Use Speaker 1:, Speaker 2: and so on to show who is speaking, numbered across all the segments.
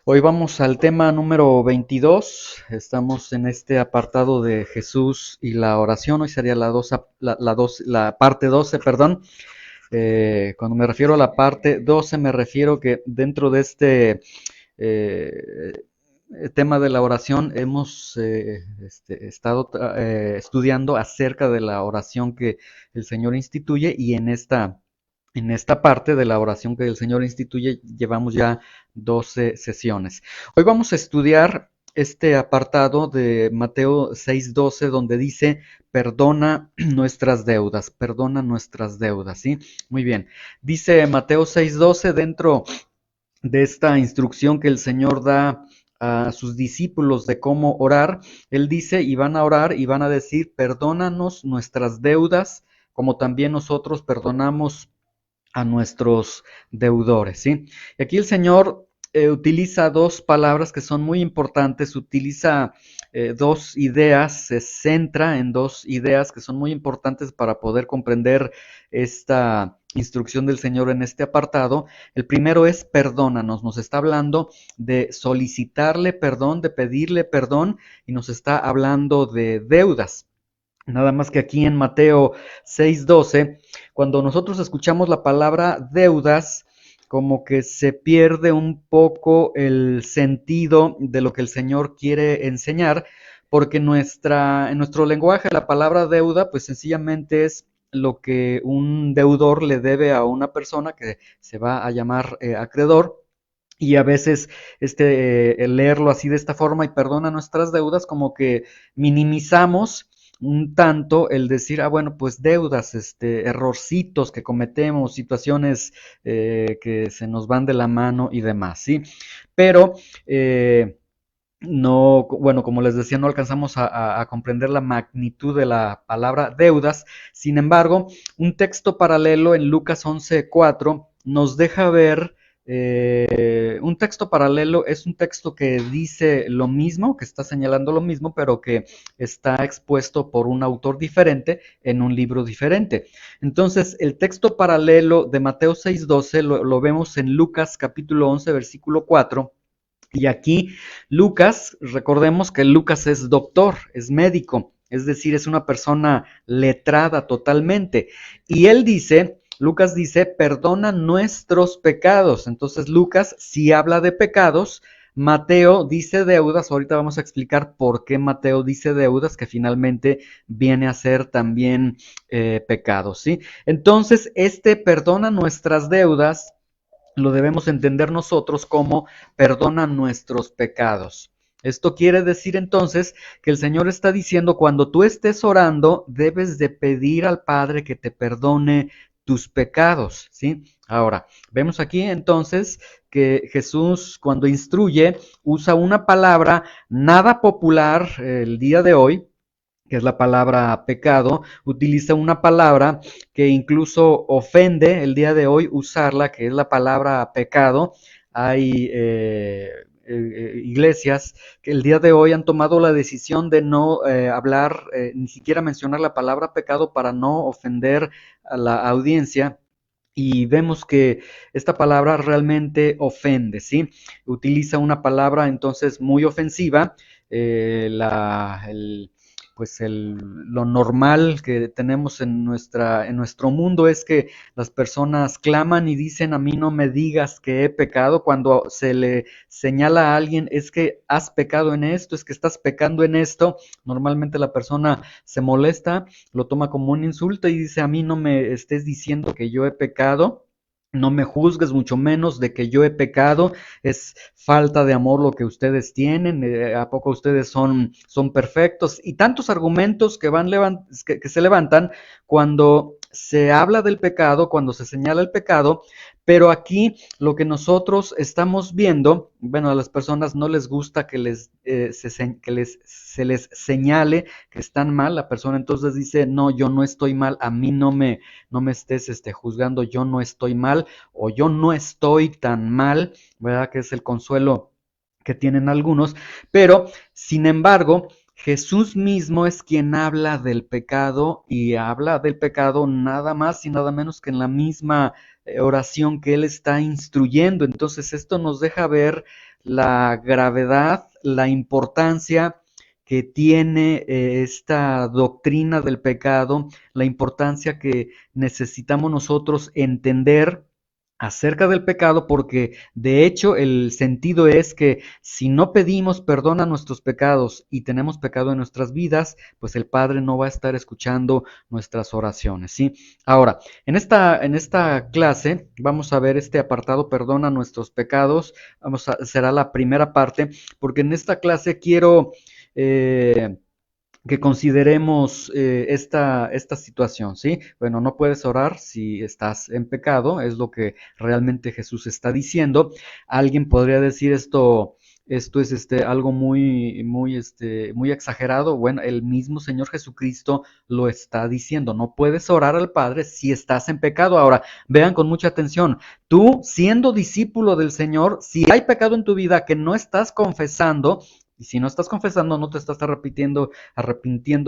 Speaker 1: Hoy vamos al tema número 22. Estamos en este apartado de Jesús y la oración. Hoy sería la parte 12, perdón. Cuando me refiero a la parte 12, me refiero que dentro de este eh, tema de la oración hemos estado estudiando acerca de la oración que el Señor instituye, y en esta parte de la oración que el Señor instituye llevamos ya 12 sesiones. Hoy vamos a estudiar este apartado de Mateo 6:12, donde dice: perdona nuestras deudas, ¿sí? Muy bien. Dice Mateo 6:12, dentro de esta instrucción que el Señor da a sus discípulos de cómo orar, Él dice: y van a orar y van a decir: perdónanos nuestras deudas, como también nosotros perdonamos a nuestros deudores, ¿sí? Y aquí el Señor utiliza dos palabras que son muy importantes, utiliza dos ideas, se centra en dos ideas que son muy importantes para poder comprender esta instrucción del Señor en este apartado. El primero es perdónanos, nos está hablando de solicitarle perdón, de pedirle perdón, y nos está hablando de deudas. Nada más que aquí en Mateo 6:12, cuando nosotros escuchamos la palabra deudas, como que se pierde un poco el sentido de lo que el Señor quiere enseñar, porque en nuestro lenguaje la palabra deuda pues sencillamente es lo que un deudor le debe a una persona que se va a llamar acreedor. Y a veces el leerlo así de esta forma, y perdona nuestras deudas, como que minimizamos un tanto el decir: bueno, pues deudas, errorcitos que cometemos, situaciones que se nos van de la mano y demás, ¿sí? Pero no, bueno, como les decía, no alcanzamos a comprender la magnitud de la palabra deudas. Sin embargo, un texto paralelo en Lucas 11:4 nos deja ver, un texto paralelo es un texto que dice lo mismo, que está señalando lo mismo, pero que está expuesto por un autor diferente en un libro diferente. Entonces, el texto paralelo de Mateo 6:12 lo vemos en Lucas capítulo 11, versículo 4. Y aquí Lucas, recordemos que Lucas es doctor, es médico, es decir, es una persona letrada totalmente. Y él dice, Lucas dice: perdona nuestros pecados. Entonces Lucas sí habla de pecados, Mateo dice deudas. Ahorita vamos a explicar por qué Mateo dice deudas, que finalmente viene a ser también pecados, ¿sí? Entonces, perdona nuestras deudas lo debemos entender nosotros como perdona nuestros pecados. Esto quiere decir entonces que el Señor está diciendo: cuando tú estés orando, debes de pedir al Padre que te perdone tus pecados, ¿sí? Ahora, vemos aquí entonces que Jesús, cuando instruye, usa una palabra nada popular el día de hoy, que es la palabra pecado. Utiliza una palabra que incluso ofende el día de hoy usarla, que es la palabra pecado. Hay iglesias que el día de hoy han tomado la decisión de no hablar, ni siquiera mencionar la palabra pecado, para no ofender a la audiencia. Y vemos que esta palabra realmente ofende, ¿sí? Utiliza una palabra entonces muy ofensiva. Lo normal que tenemos en nuestro mundo es que las personas claman y dicen: a mí no me digas que he pecado. Cuando se le señala a alguien: es que has pecado en esto, es que estás pecando en esto, normalmente la persona se molesta, lo toma como un insulto y dice: a mí no me estés diciendo que yo he pecado. No me juzgues, mucho menos de que yo he pecado. Es falta de amor lo que ustedes tienen. ¿A poco ustedes son perfectos? Y tantos argumentos que se levantan cuando se habla del pecado, cuando se señala el pecado. Pero aquí lo que nosotros estamos viendo, bueno, a las personas no les gusta que se les señale que están mal. La persona entonces dice: no, yo no estoy mal, a mí no me estés juzgando, yo no estoy mal, o yo no estoy tan mal, ¿verdad? Que es el consuelo que tienen algunos. Pero, sin embargo, Jesús mismo es quien habla del pecado, y habla del pecado nada más y nada menos que en la misma oración que él está instruyendo. Entonces, esto nos deja ver la gravedad, la importancia que tiene esta doctrina del pecado, la importancia que necesitamos nosotros entender acerca del pecado, porque de hecho el sentido es que si no pedimos perdón a nuestros pecados y tenemos pecado en nuestras vidas, pues el Padre no va a estar escuchando nuestras oraciones, ¿sí? Ahora, en esta clase vamos a ver este apartado, perdón a nuestros pecados, será la primera parte, porque en esta clase quiero eh, que consideremos esta situación, ¿sí? Bueno, no puedes orar si estás en pecado, es lo que realmente Jesús está diciendo. Alguien podría decir esto es algo muy exagerado. Bueno, el mismo Señor Jesucristo lo está diciendo. No puedes orar al Padre si estás en pecado. Ahora, vean con mucha atención. Tú, siendo discípulo del Señor, si hay pecado en tu vida que no estás confesando, y si no estás confesando, no te estás arrepintiendo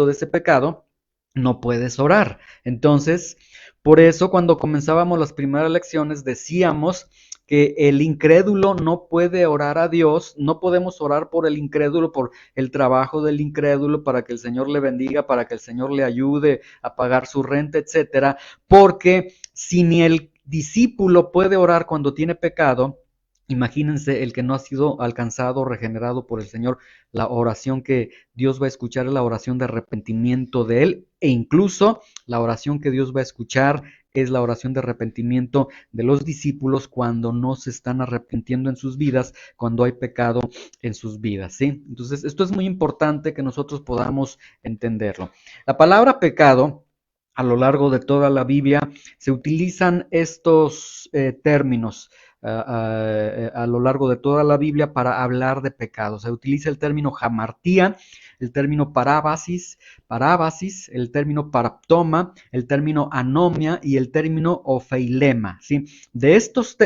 Speaker 1: de ese pecado, no puedes orar. Entonces, por eso cuando comenzábamos las primeras lecciones decíamos que el incrédulo no puede orar a Dios, no podemos orar por el incrédulo, por el trabajo del incrédulo, para que el Señor le bendiga, para que el Señor le ayude a pagar su renta, etcétera, porque si ni el discípulo puede orar cuando tiene pecado, imagínense el que no ha sido alcanzado, regenerado por el Señor, la oración que Dios va a escuchar es la oración de arrepentimiento de él, e incluso la oración que Dios va a escuchar es la oración de arrepentimiento de los discípulos cuando no se están arrepintiendo en sus vidas, cuando hay pecado en sus vidas, ¿sí? Entonces, esto es muy importante que nosotros podamos entenderlo. La palabra pecado, a lo largo de toda la Biblia, se utilizan estos términos a lo largo de toda la Biblia para hablar de pecado. Se utiliza el término hamartía, el término parábasis, el término paraptoma, el término anomia y el término ofeilema, ¿sí? De estos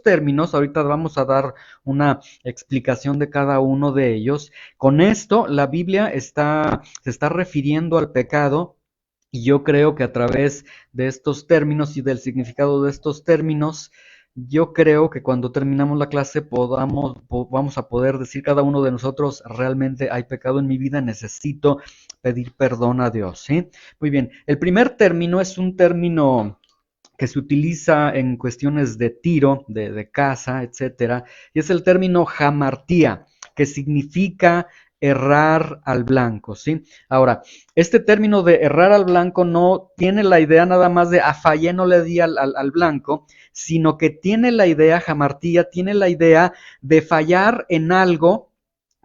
Speaker 1: términos, ahorita vamos a dar una explicación de cada uno de ellos. Con esto, la Biblia se está refiriendo al pecado, y yo creo que a través de estos términos y del significado de estos términos, yo creo que cuando terminamos la clase vamos a poder decir cada uno de nosotros, realmente hay pecado en mi vida, necesito pedir perdón a Dios, ¿sí? Muy bien, el primer término es un término que se utiliza en cuestiones de tiro, de caza, etcétera, y es el término hamartía, que significa errar al blanco, ¿sí? Ahora, este término de errar al blanco no tiene la idea nada más de fallé, no le di al blanco, sino que tiene la idea, hamartía, tiene la idea de fallar en algo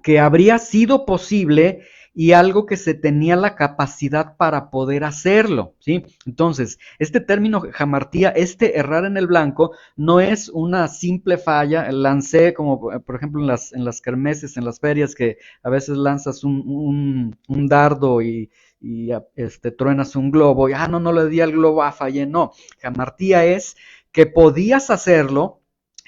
Speaker 1: que habría sido posible y algo que se tenía la capacidad para poder hacerlo, ¿sí? Entonces, este término hamartía, este errar en el blanco, no es una simple falla, lancé como por ejemplo en las kermeses, en las ferias, que a veces lanzas un dardo y truenas un globo, y no le di al globo, fallé, no. Hamartía es que podías hacerlo,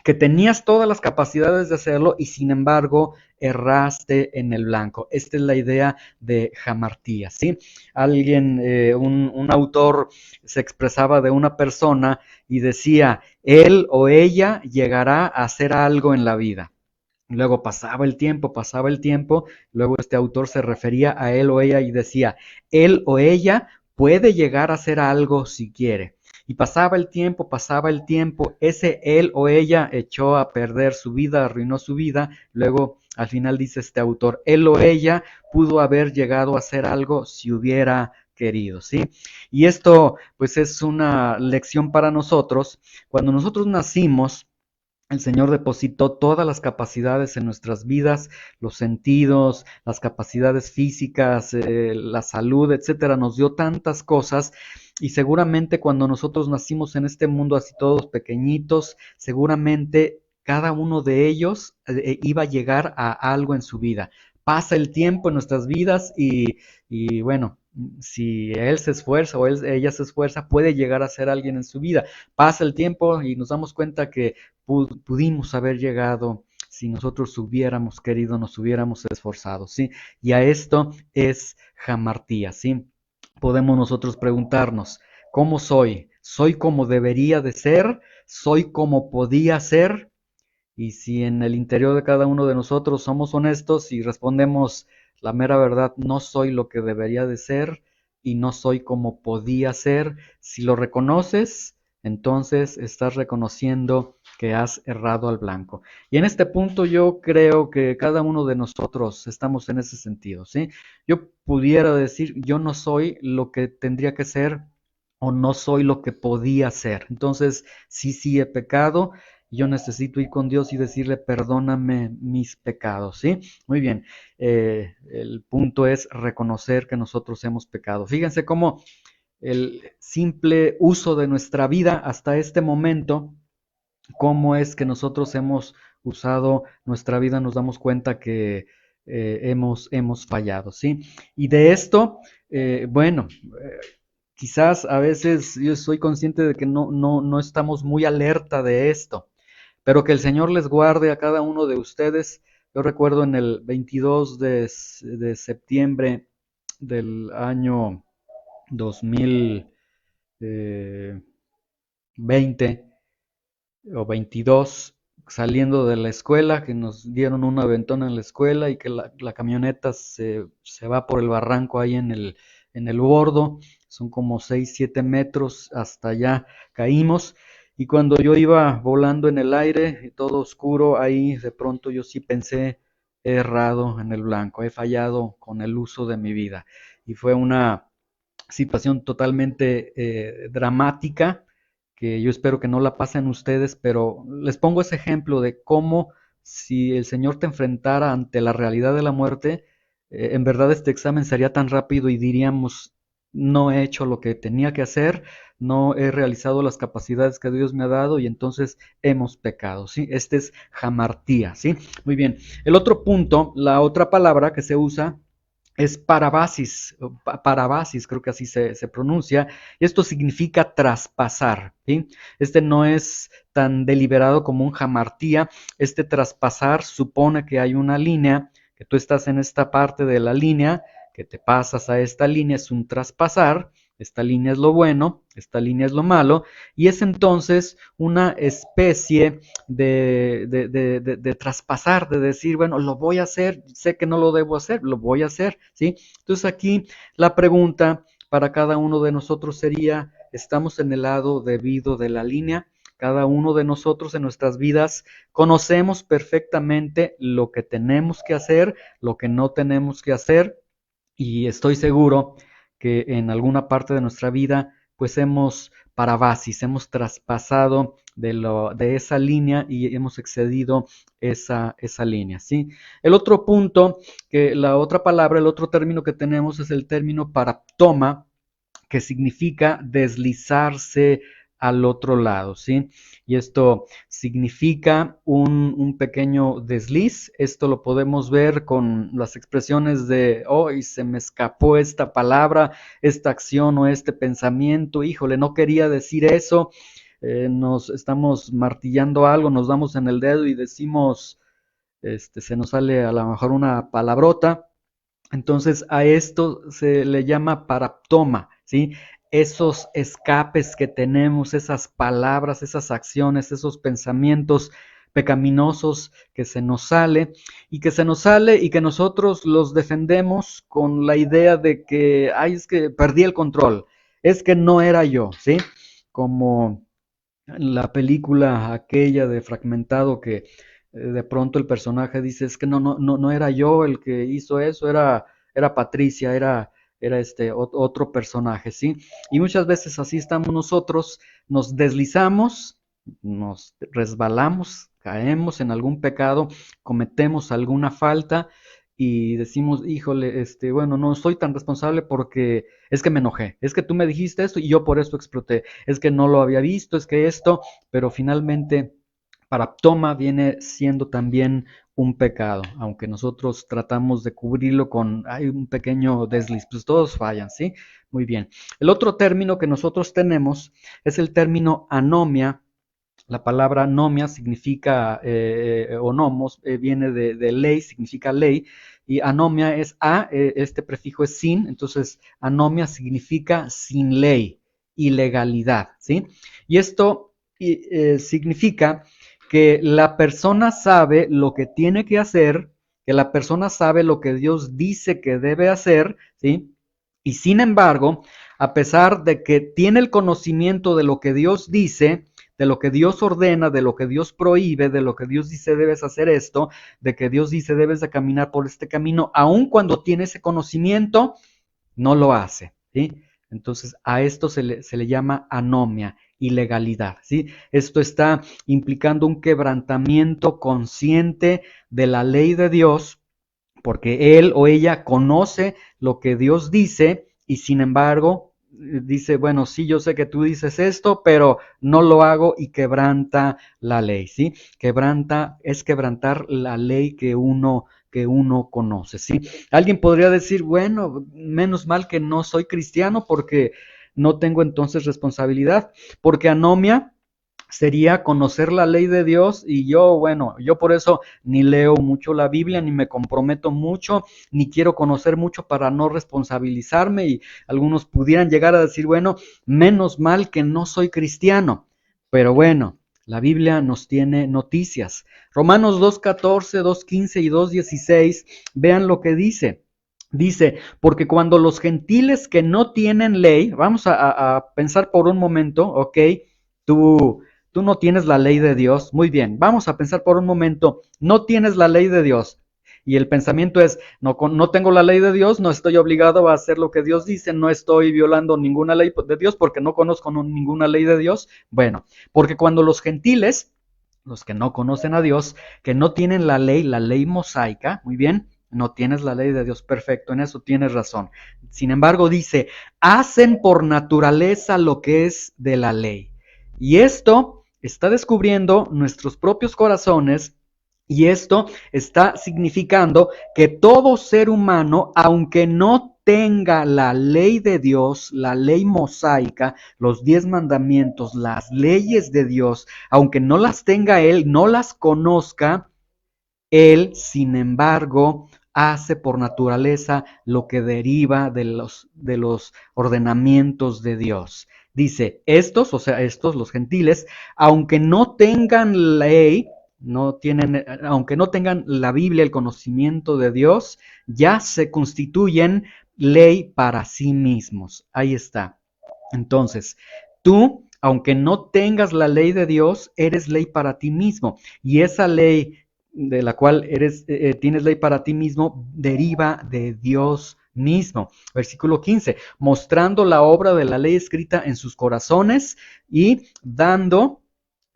Speaker 1: que tenías todas las capacidades de hacerlo y sin embargo erraste en el blanco. Esta es la idea de hamartía, ¿sí? Un autor se expresaba de una persona y decía, él o ella llegará a hacer algo en la vida. Luego pasaba el tiempo, luego este autor se refería a él o ella y decía, él o ella puede llegar a hacer algo si quiere. Y pasaba el tiempo, ese él o ella echó a perder su vida, arruinó su vida, luego al final dice este autor, él o ella pudo haber llegado a hacer algo si hubiera querido, ¿sí? Y esto pues es una lección para nosotros. Cuando nosotros nacimos, el Señor depositó todas las capacidades en nuestras vidas, los sentidos, las capacidades físicas, la salud, etcétera. Nos dio tantas cosas y seguramente cuando nosotros nacimos en este mundo así todos pequeñitos, seguramente cada uno de ellos iba a llegar a algo en su vida. Pasa el tiempo en nuestras vidas y bueno, si él se esfuerza o ella se esfuerza, puede llegar a ser alguien en su vida. Pasa el tiempo y nos damos cuenta que pudimos haber llegado si nosotros hubiéramos querido, nos hubiéramos esforzado, ¿sí? Y a esto es hamartía, ¿sí? Podemos nosotros preguntarnos, ¿cómo soy? ¿Soy como debería de ser? ¿Soy como podía ser? Y si en el interior de cada uno de nosotros somos honestos y respondemos la mera verdad, no soy lo que debería de ser y no soy como podía ser, si lo reconoces, entonces estás reconociendo que has errado al blanco. Y en este punto yo creo que cada uno de nosotros estamos en ese sentido, ¿sí? Yo pudiera decir, yo no soy lo que tendría que ser o no soy lo que podía ser. Entonces, sí he pecado. Yo necesito ir con Dios y decirle, perdóname mis pecados, ¿sí? Muy bien. El punto es reconocer que nosotros hemos pecado. Fíjense cómo el simple uso de nuestra vida hasta este momento, cómo es que nosotros hemos usado nuestra vida, nos damos cuenta que hemos fallado, ¿sí? Y de esto, bueno, quizás a veces yo soy consciente de que no estamos muy alerta de esto, pero que el Señor les guarde a cada uno de ustedes. Yo recuerdo en el 22 de septiembre del año 2020 o 22, saliendo de la escuela, que nos dieron un aventón en la escuela y que la camioneta se va por el barranco ahí en el bordo, son como 6 7 metros, hasta allá caímos. Y cuando yo iba volando en el aire, todo oscuro, ahí de pronto yo sí pensé, he errado en el blanco, he fallado con el uso de mi vida. Y fue una situación totalmente dramática, que yo espero que no la pasen ustedes, pero les pongo ese ejemplo de cómo si el Señor te enfrentara ante la realidad de la muerte, en verdad este examen sería tan rápido y diríamos, no he hecho lo que tenía que hacer, no he realizado las capacidades que Dios me ha dado y entonces hemos pecado, ¿sí? Este es jamartía, ¿sí? Muy bien. El otro punto, la otra palabra que se usa es parabasis, parabasis, creo que así se pronuncia, y esto significa traspasar, ¿sí? Este no es tan deliberado como un jamartía, este traspasar supone que hay una línea, que tú estás en esta parte de la línea, que te pasas a esta línea, es un traspasar, esta línea es lo bueno, esta línea es lo malo, y es entonces una especie de traspasar, de decir, bueno, lo voy a hacer, sé que no lo debo hacer, lo voy a hacer, ¿sí? Entonces aquí la pregunta para cada uno de nosotros sería, ¿estamos en el lado debido de la línea? Cada uno de nosotros en nuestras vidas conocemos perfectamente lo que tenemos que hacer, lo que no tenemos que hacer, y estoy seguro que en alguna parte de nuestra vida pues hemos parabasis, hemos traspasado de esa línea y hemos excedido esa línea, ¿sí? El otro punto, que la otra palabra, el otro término que tenemos es el término paraptoma, que significa deslizarse al otro lado, ¿sí? Y esto significa un pequeño desliz. Esto lo podemos ver con las expresiones de, hoy se me escapó esta palabra, esta acción o este pensamiento, híjole, no quería decir eso. Nos estamos martillando algo, nos damos en el dedo y decimos, se nos sale a lo mejor una palabrota. Entonces a esto se le llama paraptoma, ¿sí? Esos escapes que tenemos, esas palabras, esas acciones, esos pensamientos pecaminosos que se nos sale y que nosotros los defendemos con la idea de que, ay, es que perdí el control, es que no era yo, ¿sí? Como la película aquella de Fragmentado que de pronto el personaje dice, es que no era yo el que hizo eso, era Patricia, era otro personaje, ¿sí? Y muchas veces así estamos nosotros, nos deslizamos, nos resbalamos, caemos en algún pecado, cometemos alguna falta y decimos, híjole, bueno, no soy tan responsable porque es que me enojé, es que tú me dijiste esto y yo por eso exploté, es que no lo había visto, es que esto, pero finalmente paraptoma viene siendo también un pecado, aunque nosotros tratamos de cubrirlo con hay un pequeño desliz, pues todos fallan, ¿sí? Muy bien. El otro término que nosotros tenemos es el término anomia. La palabra nomia significa, o nomos, viene de ley, significa ley, y anomia es este prefijo es sin, entonces anomia significa sin ley, ilegalidad, ¿sí? Y esto significa que la persona sabe lo que tiene que hacer, que la persona sabe lo que Dios dice que debe hacer, ¿sí? Y sin embargo, a pesar de que tiene el conocimiento de lo que Dios dice, de lo que Dios ordena, de lo que Dios prohíbe, de lo que Dios dice debes hacer esto, de que Dios dice debes de caminar por este camino, aun cuando tiene ese conocimiento, no lo hace, ¿sí? Entonces, a esto se le llama anomia, ilegalidad, ¿sí? Esto está implicando un quebrantamiento consciente de la ley de Dios, porque él o ella conoce lo que Dios dice y sin embargo dice, bueno, sí, yo sé que tú dices esto, pero no lo hago y quebranta la ley, ¿sí? Es quebrantar la ley que uno conoce, ¿sí? Alguien podría decir, bueno, menos mal que no soy cristiano porque no tengo entonces responsabilidad, porque anomia sería conocer la ley de Dios y yo, bueno, yo por eso ni leo mucho la Biblia, ni me comprometo mucho, ni quiero conocer mucho para no responsabilizarme y algunos pudieran llegar a decir, bueno, menos mal que no soy cristiano, pero bueno, la Biblia nos tiene noticias. Romanos 2:14, 2:15 y 2:16, vean lo que dice. Dice, porque cuando los gentiles que no tienen ley, vamos a pensar por un momento, ok, tú Tú no tienes la ley de Dios. Muy bien, vamos a pensar por un momento, no tienes la ley de Dios. Y el pensamiento es, no tengo la ley de Dios, no estoy obligado a hacer lo que Dios dice, no estoy violando ninguna ley de Dios porque no conozco ninguna ley de Dios. Bueno, porque cuando los gentiles, los que no conocen a Dios, que no tienen la ley mosaica, muy bien, no tienes la ley de Dios, perfecto, en eso tienes razón. Sin embargo, dice, hacen por naturaleza lo que es de la ley. Y esto está descubriendo nuestros propios corazones y esto está significando que todo ser humano, aunque no tenga la ley de Dios, la ley mosaica, los 10 mandamientos, las leyes de Dios, aunque no las tenga él, no las conozca, él, sin embargo, hace por naturaleza lo que deriva de los ordenamientos de Dios. Dice, estos, o sea, estos, los gentiles, aunque no tengan ley, aunque no tengan la Biblia, el conocimiento de Dios, ya se constituyen ley para sí mismos. Ahí está. Entonces, tú, aunque no tengas la ley de Dios, eres ley para ti mismo. Y esa ley de la cual tienes ley para ti mismo deriva de Dios mismo. Versículo 15, mostrando la obra de la ley escrita en sus corazones y dando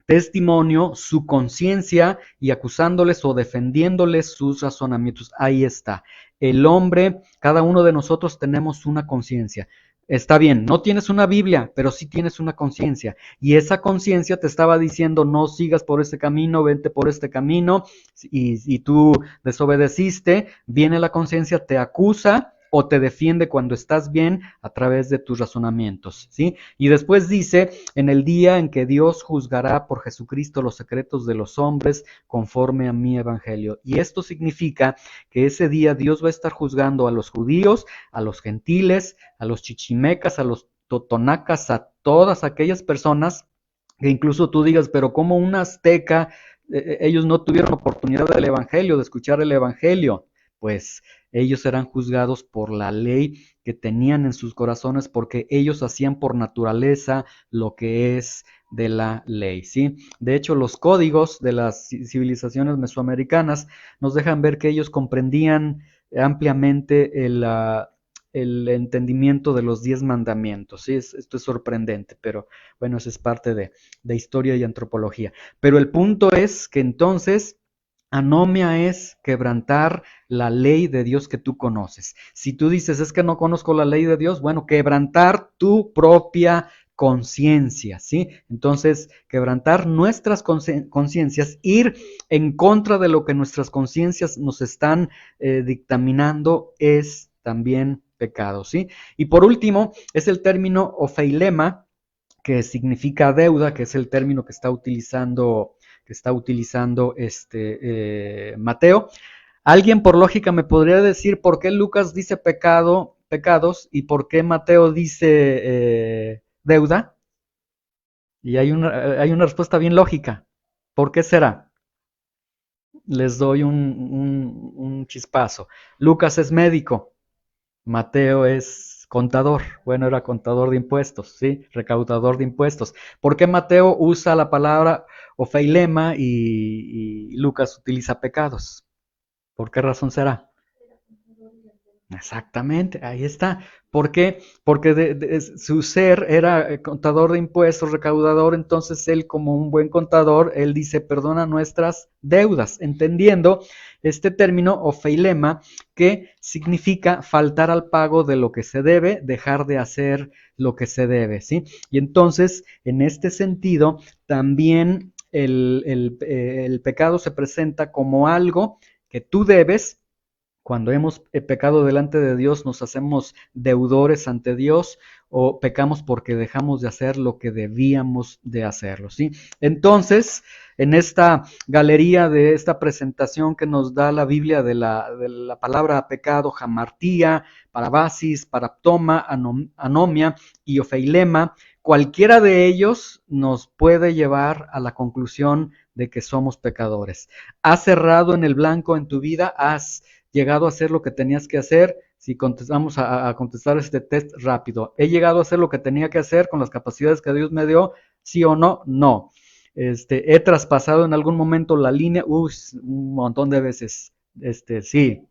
Speaker 1: testimonio su conciencia y acusándoles o defendiéndoles sus razonamientos. Ahí está. El hombre, cada uno de nosotros tenemos una conciencia. Está bien, no tienes una Biblia, pero sí tienes una conciencia. Y esa conciencia te estaba diciendo, no sigas por este camino, vente por este camino, y tú desobedeciste, viene la conciencia, te acusa o te defiende cuando estás bien a través de tus razonamientos, ¿sí? Y después dice, en el día en que Dios juzgará por Jesucristo los secretos de los hombres conforme a mi evangelio. Y esto significa que ese día Dios va a estar juzgando a los judíos, a los gentiles, a los chichimecas, a los totonacas, a todas aquellas personas que incluso tú digas, pero como un azteca, ellos no tuvieron oportunidad del evangelio, de escuchar el evangelio. Pues ellos serán juzgados por la ley que tenían en sus corazones porque ellos hacían por naturaleza lo que es de la ley, ¿sí? De hecho, los códigos de las civilizaciones mesoamericanas nos dejan ver que ellos comprendían ampliamente el entendimiento de los 10 mandamientos, ¿sí? Esto es sorprendente, pero bueno, eso es parte de historia y antropología. Pero el punto es que entonces anomia es quebrantar la ley de Dios que tú conoces. Si tú dices, es que no conozco la ley de Dios, bueno, quebrantar tu propia conciencia, ¿sí? Entonces, quebrantar nuestras conciencias, ir en contra de lo que nuestras conciencias nos están dictaminando, es también pecado, ¿sí? Y por último, es el término ofeilema, que significa deuda, que es el término que está utilizando Mateo. Alguien por lógica me podría decir por qué Lucas dice pecados y por qué Mateo dice deuda. Y hay una respuesta bien lógica. ¿Por qué será? Les doy un chispazo. Lucas es médico, Mateo es contador. Bueno, era contador de impuestos, ¿sí? Recaudador de impuestos. ¿Por qué Mateo usa la palabra ofeilema y Lucas utiliza pecados? ¿Por qué razón será? Exactamente, ahí está. ¿Por qué? Porque su ser era contador de impuestos, recaudador, entonces él como un buen contador, él dice, perdona nuestras deudas, entendiendo este término ofeilema que significa faltar al pago de lo que se debe, dejar de hacer lo que se debe, ¿sí? Y entonces, en este sentido, también el pecado se presenta como algo que tú debes. Cuando hemos pecado delante de Dios, nos hacemos deudores ante Dios o pecamos porque dejamos de hacer lo que debíamos de hacerlo, ¿sí? Entonces, en esta galería de esta presentación que nos da la Biblia de la palabra pecado, hamartía, parabasis, paraptoma, anomia y ofeilema, cualquiera de ellos nos puede llevar a la conclusión de que somos pecadores. ¿Has cerrado en el blanco en tu vida? ¿Has llegado a hacer lo que tenías que hacer? Si contestamos a contestar este test rápido, ¿he llegado a hacer lo que tenía que hacer con las capacidades que Dios me dio? ¿Sí o no? No. ¿He traspasado en algún momento la línea? Un montón de veces. Sí.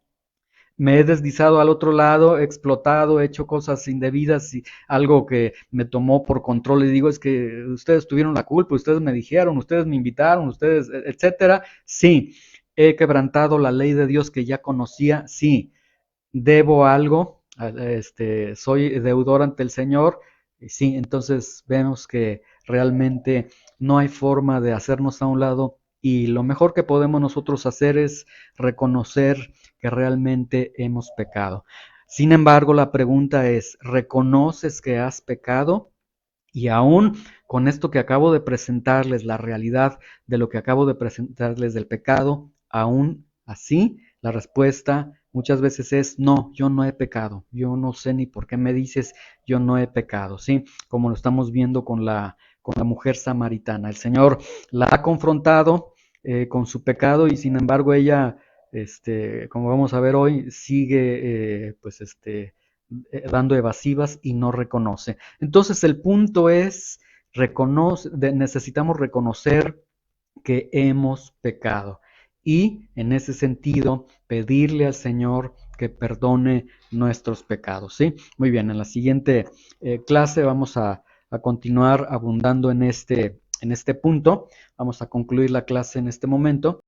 Speaker 1: Me he deslizado al otro lado, he explotado, he hecho cosas indebidas y algo que me tomó por control y digo es que ustedes tuvieron la culpa, ustedes me dijeron, ustedes me invitaron, ustedes, etcétera. Sí, he quebrantado la ley de Dios que ya conocía, sí, debo algo, soy deudor ante el Señor, sí, entonces vemos que realmente no hay forma de hacernos a un lado y lo mejor que podemos nosotros hacer es reconocer que realmente hemos pecado. Sin embargo, la pregunta es, ¿reconoces que has pecado? Y aún con esto que acabo de presentarles, la realidad de lo que acabo de presentarles del pecado, aún así, la respuesta muchas veces es no, yo no he pecado, yo no sé ni por qué me dices yo no he pecado, ¿sí? Como lo estamos viendo con la mujer samaritana. El Señor la ha confrontado con su pecado y sin embargo ella, como vamos a ver hoy, sigue dando evasivas y no reconoce. Entonces el punto es, necesitamos reconocer que hemos pecado y en ese sentido pedirle al Señor que perdone nuestros pecados, ¿sí? Muy bien, en la siguiente clase vamos a continuar abundando en este punto. Vamos a concluir la clase en este momento.